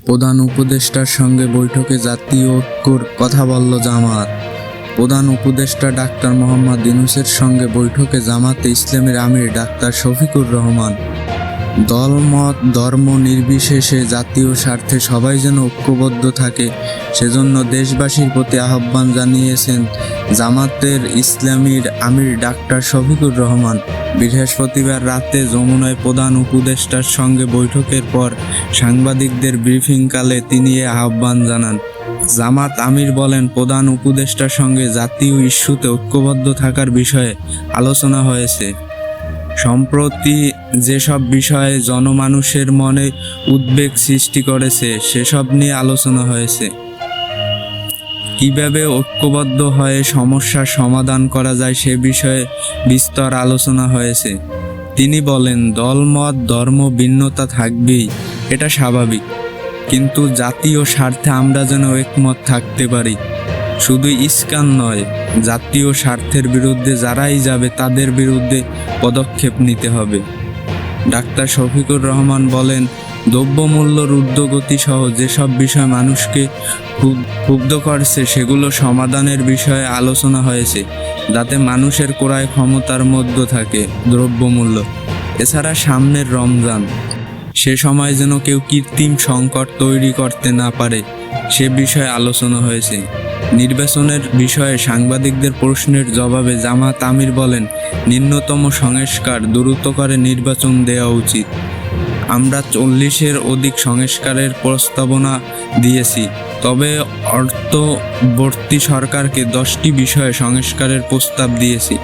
প্রধান উপদেষ্টার সঙ্গে বৈঠকে জাতীয় ঐক্যর কথা বলল জামাত। প্রধান উপদেষ্টা ডাক্তার মোহাম্মদ ইউনূসের সঙ্গে বৈঠকে জামাতে ইসলামীর আমির ডাক্তার শফিকুর রহমান দলমত ধর্ম নির্বিশেষে জাতীয় স্বার্থে সবাই যেন ঐক্যবদ্ধ থাকে সেজন্য দেশবাসীর প্রতি আহ্বান জানিয়েছেন জামাতের ইসলামীর আমির ডাক্তার শফিকুর রহমান। বৃহস্পতিবার রাতে যমুনায় প্রধান উপদেষ্টার সঙ্গে বৈঠকের পর সাংবাদিকদের ব্রিফিংকালে তিনি এ আহ্বান জানান। জামাত আমির বলেন, প্রধান উপদেষ্টার সঙ্গে জাতীয় ইস্যুতে ঐক্যবদ্ধ থাকার বিষয়ে আলোচনা হয়েছে। সম্প্রতি যেসব বিষয়ে জনমানুষের মনে উদ্বেগ সৃষ্টি করেছে সেসব নিয়ে আলোচনা হয়েছে। কিভাবে ঐক্যবদ্ধ হয়ে সমস্যার সমাধান করা যায় সে বিষয়ে বিস্তর আলোচনা হয়েছে। তিনি বলেন, দলমত ধর্ম ভিন্নতা থাকবেই, এটা স্বাভাবিক, কিন্তু জাতীয় স্বার্থে আমরা যেন একমত থাকতে পারি। শুধু ইস্কান নয়, জাতীয় স্বার্থের বিরুদ্ধে যারাই যাবে তাদের বিরুদ্ধে পদক্ষেপ নিতে হবে। ডাক্তার শফিকুর রহমান বলেন, দ্রব্যমূল্যর ঊর্ধ্বগতি সহ যেসব বিষয় মানুষকে ক্ষুব্ধ করছে সেগুলো সমাধানের বিষয়ে আলোচনা হয়েছে, যাতে মানুষের ক্রয় ক্ষমতার মধ্যে থাকে দ্রব্যমূল্য। এছাড়া সামনের রমজান, সে সময় যেন কেউ কৃত্রিম সংকট তৈরি করতে না পারে সে বিষয়ে আলোচনা হয়েছে। নির্বাচনের বিষয়ে সাংবাদিকদের প্রশ্নের জবাবে জামাত আমির বলেন, ন্যূনতম সংস্কার দ্রুত করে নির্বাচন দেওয়া উচিত। আমরা 40-এর অধিক সংস্কারের প্রস্তাবনা দিয়েছি, তবে অন্তর্বর্তী সরকারকে 10টি বিষয়ে সংস্কারের প্রস্তাব দিয়েছি।